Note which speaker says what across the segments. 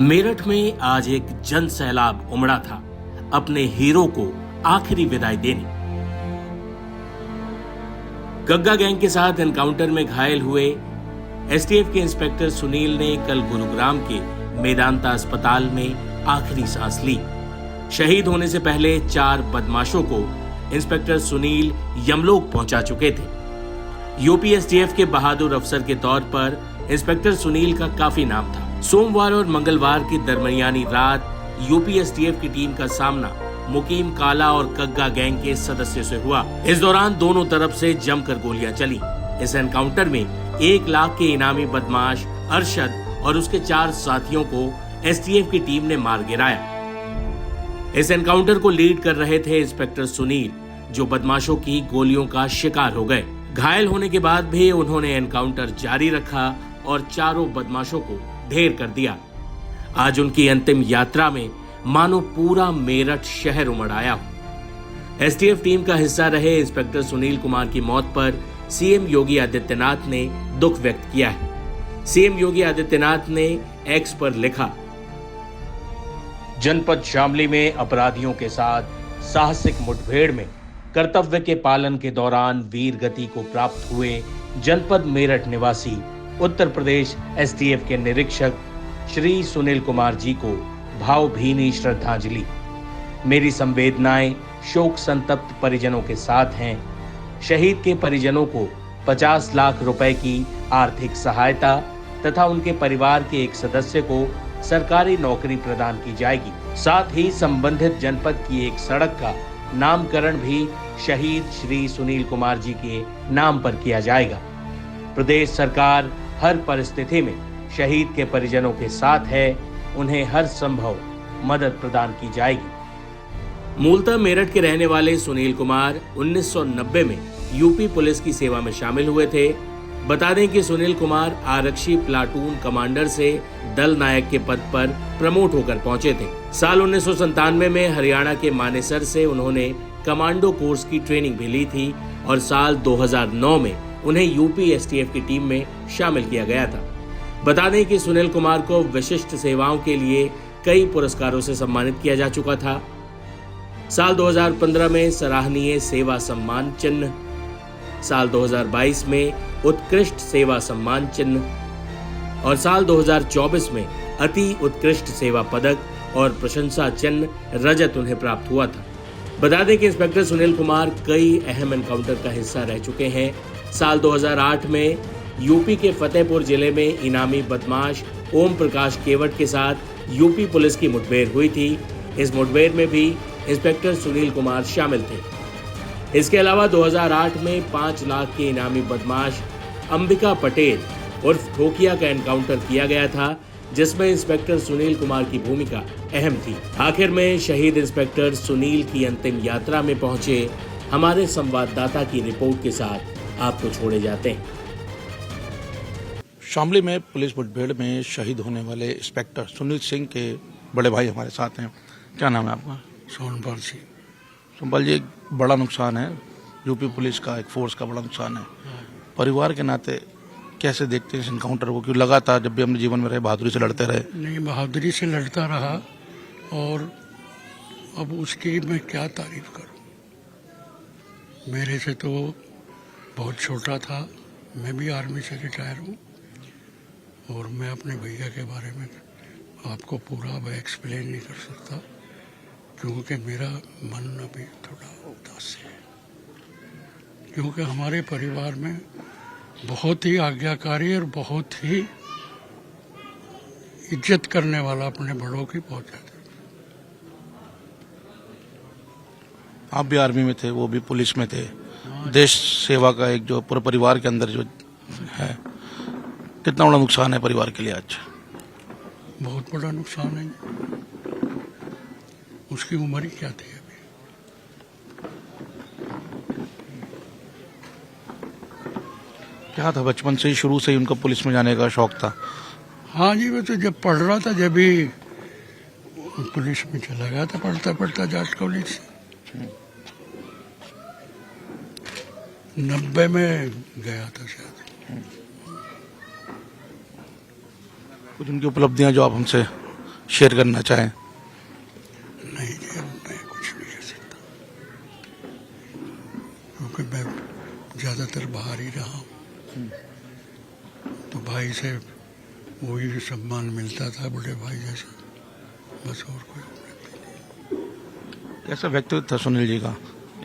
Speaker 1: मेरठ में आज एक जन सैलाब उमड़ा था अपने हीरो को आखिरी विदाई देने। गग्गा गैंग के साथ एनकाउंटर में घायल हुए एसटीएफ के इंस्पेक्टर सुनील ने कल गुरुग्राम के मेदांता अस्पताल में आखिरी सांस ली। शहीद होने से पहले 4 बदमाशों को इंस्पेक्टर सुनील यमलोक पहुंचा चुके थे। यूपी एसटीएफ के बहादुर अफसर के तौर पर इंस्पेक्टर सुनील का काफी नाम था। सोमवार और मंगलवार की दरमियानी रात यूपी एसटीएफ की टीम का सामना मुकीम काला और गग्गा गैंग के सदस्यों से हुआ। इस दौरान दोनों तरफ से जमकर गोलियां चली। इस एनकाउंटर में 1 लाख के इनामी बदमाश अरशद और उसके 4 साथियों को एसटीएफ की टीम ने मार गिराया। इस एनकाउंटर को लीड कर रहे थे इंस्पेक्टर सुनील, जो बदमाशों की गोलियों का शिकार हो गए। घायल होने के बाद भी उन्होंने एनकाउंटर जारी रखा और चारों बदमाशों को ढेर कर दिया। आज उनकी अंतिम यात्रा में मानो पूरा मेरठ शहर उमड़ आया हो। एसटीएफ टीम का हिस्सा रहे इंस्पेक्टर सुनील कुमार की मौत पर सीएम योगी आदित्यनाथ ने दुख व्यक्त किया है। सीएम योगी आदित्यनाथ ने एक्स पर लिखा, जनपद शामली में अपराधियों के साथ साहसिक मुठभेड़ में कर्तव्य के पालन के दौरान वीर गति को प्राप्त हुए जनपद मेरठ निवासी उत्तर प्रदेश एसटीएफ के निरीक्षक श्री सुनील कुमार जी को भावभीनी श्रद्धांजलि। मेरी संवेदनाएं शोक संतप्त परिजनों के साथ हैं। शहीद के परिजनों को 50 लाख रुपए की आर्थिक सहायता तथा उनके परिवार के एक सदस्य को सरकारी नौकरी प्रदान की जाएगी। साथ ही संबंधित जनपद की एक सड़क का नामकरण भी शहीद श्री सुनील कुमार जी के नाम पर किया जाएगा। प्रदेश सरकार हर परिस्थिति में शहीद के परिजनों के साथ है। उन्हें हर संभव मदद प्रदान की जाएगी। मूलतः मेरठ के रहने वाले सुनील कुमार 1990 में यूपी पुलिस की सेवा में शामिल हुए थे। बता दें कि सुनील कुमार आरक्षी प्लाटून कमांडर से दल नायक के पद पर प्रमोट होकर पहुंचे थे। साल 1997 में हरियाणा के मानेसर से उन्होंने कमांडो कोर्स की ट्रेनिंग भी ली थी और साल 2009 में उन्हें यूपी एसटीएफ की टीम में शामिल किया गया था। बता दें कि सुनील कुमार को विशिष्ट सेवाओं के लिए कई पुरस्कारों से सम्मानित किया जा चुका था। साल 2015 में सराहनीय सेवा सम्मान चिन्ह, साल 2022 में उत्कृष्ट सेवा सम्मान चिन्ह और साल 2024 में अति उत्कृष्ट सेवा पदक और प्रशंसा चिन्ह रजत उन्हें प्राप्त हुआ था। बता दें कि इंस्पेक्टर सुनील कुमार कई अहम एनकाउंटर का हिस्सा रह चुके हैं। साल 2008 में यूपी के फतेहपुर जिले में इनामी बदमाश ओम प्रकाश केवट के साथ यूपी पुलिस की मुठभेड़ हुई थी। इस मुठभेड़ में भी इंस्पेक्टर सुनील कुमार शामिल थे। इसके अलावा 2008 में 5 लाख के इनामी बदमाश अंबिका पटेल उर्फ ठोकिया का एनकाउंटर किया गया था, जिसमें इंस्पेक्टर सुनील कुमार की भूमिका अहम थी। आखिर में शहीद इंस्पेक्टर सुनील की अंतिम यात्रा में पहुंचे हमारे संवाददाता की रिपोर्ट के साथ आपको छोड़े जाते हैं।
Speaker 2: शामली में पुलिस मुठभेड़ में शहीद होने वाले इंस्पेक्टर सुनील सिंह के बड़े भाई हमारे साथ हैं। क्या नाम है आपका?
Speaker 3: सोनपाल सिंह।
Speaker 2: सोनपाल जी, एक बड़ा नुकसान है, यूपी पुलिस का एक फोर्स का बड़ा नुकसान है। परिवार के नाते कैसे देखते हैं इस एनकाउंटर को? क्यों लगातार जब भी हमने जीवन में रहे बहादुरी से लड़ते रहे।
Speaker 3: नहीं, बहादुरी से लड़ता रहा और अब उसकी मैं क्या तारीफ करूं। मेरे से तो बहुत छोटा था। मैं भी आर्मी से रिटायर हूं और मैं अपने भैया के बारे में आपको पूरा अब एक्सप्लेन नहीं कर सकता, क्योंकि मेरा मन अभी थोड़ा उदास है। क्योंकि हमारे परिवार में बहुत ही आज्ञाकारी और बहुत ही इज्जत करने वाला अपने बड़ों की बहुत ज्यादा।
Speaker 2: आप भी आर्मी में थे, वो भी पुलिस में थे। देश सेवा का एक जो पूरे परिवार के अंदर जो है, कितना बड़ा नुकसान है परिवार के लिए आज?
Speaker 3: बहुत बड़ा नुकसान है। उसकी उम्र ही क्या थी अभी।
Speaker 2: क्या था, बचपन से ही शुरू से ही उनको पुलिस में जाने का शौक था?
Speaker 3: हाँ जी, मैं तो जब पढ़ रहा था जब भी पुलिस में चला गया था, पढ़ता पढ़ता जाट कॉलेज से। 90 में गया था शायद।
Speaker 2: कुछ उनकी उपलब्धियां जो आप हमसे शेयर करना चाहें?
Speaker 3: नहीं जी, मैं कुछ नहीं कह सकता, क्योंकि मैं ज़्यादातर बाहर ही रहा हूँ। तो भाई से वही सम्मान मिलता था, बड़े भाई जैसा, बस और कोई नहीं।
Speaker 2: कैसा व्यक्तित्व था सुनील जी का?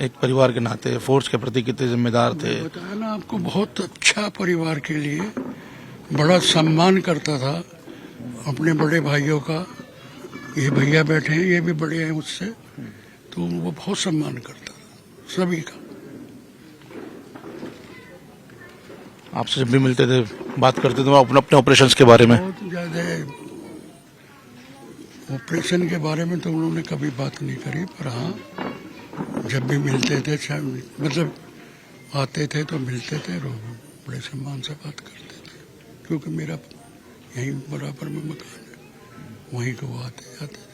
Speaker 2: एक परिवार के नाते फोर्स के प्रति कितने जिम्मेदार थे?
Speaker 3: मैं बताया ना आपको, बहुत अच्छा परिवार के लिए बड़ा सम्मान करता था अपने बड़े भाइयों का। ये भैया बैठे हैं, ये भी बड़े हैं मुझसे, तो वो बहुत सम्मान करता था सभी का।
Speaker 2: आपसे जब भी मिलते थे बात करते थे अपने अपने ऑपरेशंस के बारे में?
Speaker 3: बहुत ज्यादा ऑपरेशन के बारे में तो उन्होंने कभी बात नहीं करी, पर हाँ जब भी मिलते थे, मतलब आते थे तो मिलते थे और बड़े सम्मान से बात करते थे, क्योंकि मेरा यहीं बराबर में मकान है, वहीं को वो आते जाते थे।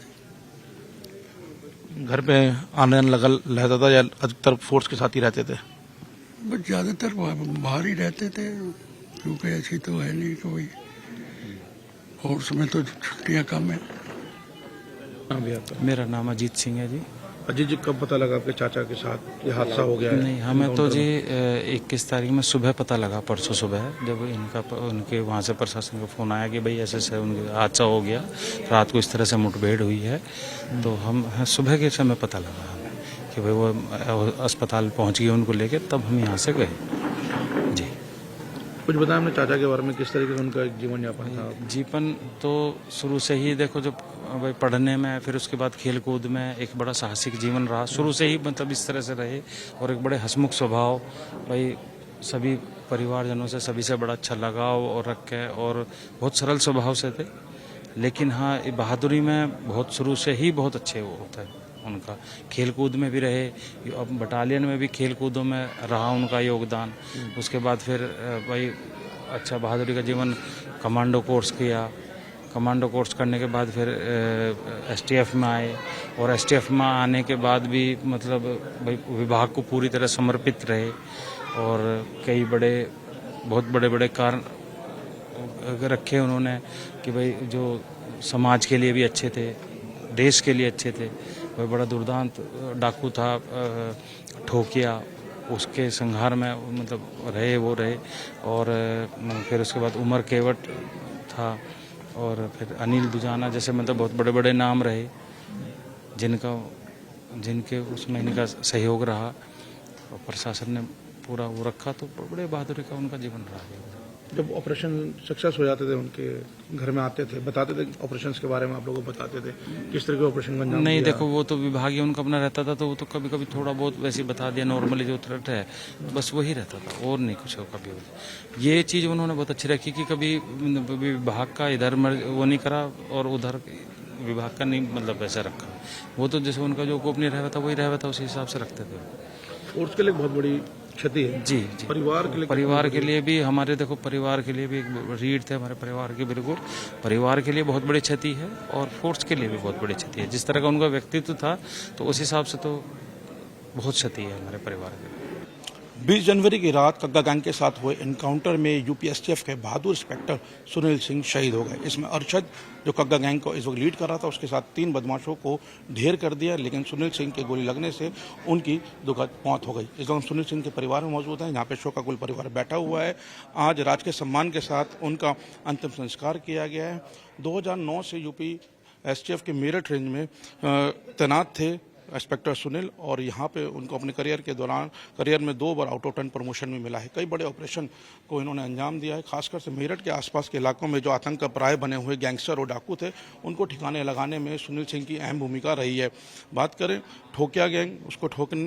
Speaker 2: घर पे आने लगा रहता था या अधिकतर फोर्स के साथ ही रहते थे?
Speaker 3: बस ज़्यादातर बाहर ही रहते थे, क्योंकि ऐसी तो है नहीं कोई, फोर्स में तो छुट्टियाँ कम है।
Speaker 4: मेरा नाम अजीत सिंह है जी।
Speaker 2: अजीत जी, कब पता लगा आपके चाचा के साथ ये हादसा हो गया है?
Speaker 4: नहीं, हमें तो जी 21 तारीख में सुबह पता लगा, परसों सुबह, जब उनके वहाँ से प्रशासन का फ़ोन आया कि भाई ऐसे ऐसे उनके हादसा हो गया, रात को इस तरह से मुठभेड़ हुई है। तो हम सुबह के समय पता लगा हमें कि भाई वो अस्पताल पहुँच गए उनको लेके, तब हम यहाँ से गए जी।
Speaker 2: कुछ बताया हमने चाचा के बारे में, किस तरीके से उनका जीवन यापन था?
Speaker 4: जीवन तो शुरू से ही देखो, जब भाई पढ़ने में, फिर उसके बाद खेल कूद में एक बड़ा साहसिक जीवन रहा शुरू से ही, मतलब इस तरह से रहे, और एक बड़े हंसमुख स्वभाव, भाई सभी परिवारजनों से सभी से बड़ा अच्छा लगाव और रखे, और बहुत सरल स्वभाव से थे। लेकिन हाँ, बहादुरी में बहुत शुरू से ही बहुत अच्छे वो होता है उनका। खेल कूद में भी रहे, अब बटालियन में भी खेल कूदों में रहा उनका योगदान। उसके बाद फिर भाई अच्छा बहादुरी का जीवन, कमांडो कोर्स किया, कमांडो कोर्स करने के बाद फिर एसटीएफ में आए, और एसटीएफ में आने के बाद भी मतलब भाई विभाग को पूरी तरह समर्पित रहे, और कई बहुत बड़े बड़े कार्य रखे उन्होंने कि भाई जो समाज के लिए भी अच्छे थे, देश के लिए अच्छे थे। वह बड़ा दुर्दांत डाकू था ठोकिया, उसके संहार में मतलब रहे, और फिर उसके बाद उमर केवट था, और फिर अनिल दुजाना जैसे मतलब बहुत बड़े बड़े नाम रहे जिनके उसमें इनका सहयोग रहा, और प्रशासन ने पूरा वो रखा, तो बड़े बहादुरी का उनका जीवन रहा है।
Speaker 2: जब ऑपरेशन सक्सेस हो जाते थे, उनके घर में आते थे, बताते थे ऑपरेशंस के बारे में, आप लोगों को बताते थे किस तरह के ऑपरेशन का अंजाम
Speaker 4: नहीं
Speaker 2: दिया?
Speaker 4: देखो, वो तो विभागीय उनका अपना रहता था, तो वो तो कभी कभी थोड़ा बहुत वैसे बता दिया, नॉर्मली जो थ्रेट है बस वही रहता था, और नहीं कुछ कभी होता। ये चीज़ उन्होंने बहुत अच्छी रखी कि कभी विभाग का इधर वो नहीं करा और उधर विभाग का नहीं, मतलब वैसे रखा। वो तो जैसे उनका जो गोपनीय रहा था वही रहा था, उसी हिसाब से रखते थे।
Speaker 2: फोर्स के लिए बहुत बड़ी क्षति है
Speaker 4: जी। परिवार के लिए भी, हमारे देखो परिवार के लिए भी एक रीढ़ थे हमारे परिवार के, बिल्कुल परिवार के लिए बहुत बड़ी क्षति है, और फोर्स के लिए भी बहुत बड़ी क्षति है। जिस तरह का उनका व्यक्तित्व था, तो उस हिसाब से तो बहुत क्षति है हमारे परिवार के लिए।
Speaker 2: 20 जनवरी की रात कग्गा गैंग के साथ हुए एनकाउंटर में यूपीएसटीएफ के बहादुर इंस्पेक्टर सुनील सिंह शहीद हो गए। इसमें अरशद, जो कग्गा गैंग को इस वक्त लीड कर रहा था, उसके साथ 3 बदमाशों को ढेर कर दिया, लेकिन सुनील सिंह के गोली लगने से उनकी दुखद मौत हो गई। इस वक्त सुनील सिंह के परिवार में मौजूद है, यहाँ पे शोकाकुल परिवार बैठा हुआ है। आज राजकीय सम्मान के साथ उनका अंतिम संस्कार किया गया है। 2009 से यूपी एसटीएफ के मेरठ रेंज में तैनात थे इंस्पेक्टर सुनील, और यहाँ पे उनको अपने करियर में 2 बार आउट ऑफ 10 प्रमोशन भी मिला है। कई बड़े ऑपरेशन को इन्होंने अंजाम दिया है। खासकर से मेरठ के आसपास के इलाकों में जो आतंक का प्राय बने हुए गैंगस्टर और डाकू थे, उनको ठिकाने लगाने में सुनील सिंह की अहम भूमिका रही है। बात करें ठोकिया गैंग,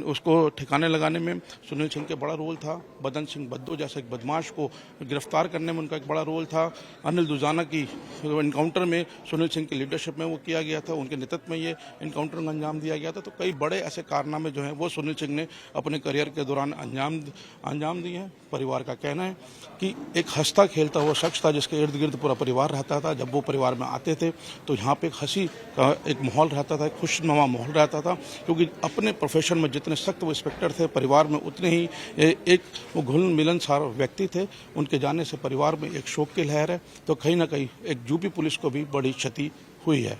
Speaker 2: उसको ठिकाने लगाने में सुनील सिंह का बड़ा रोल था। बदन सिंह बद्दू जैसे एक बदमाश को गिरफ्तार करने में उनका एक बड़ा रोल था। अनिल दुजाना की इनकाउंटर में सुनील सिंह की लीडरशिप में वो किया गया था, उनके नेतृत्व में ये इनकाउंटर का अंजाम दिया गया था। तो कई बड़े ऐसे कारनामे जो हैं वो सुनील सिंह ने अपने करियर के दौरान अंजाम दिए हैं। परिवार का कहना है कि एक हंसता खेलता हुआ शख्स था, जिसके इर्द गिर्द पूरा परिवार रहता था। जब वो परिवार में आते थे तो यहाँ पे एक हंसी का एक माहौल रहता था, एक खुशनुमा माहौल रहता था, क्योंकि अपने प्रोफेशन में जितने सख्त वो इंस्पेक्टर थे, परिवार में उतने ही एक वो घुल मिलनसार व्यक्ति थे। उनके जाने से परिवार में एक शोक की लहर है, तो कहीं ना कहीं एक यूपी पुलिस को भी बड़ी क्षति हुई है।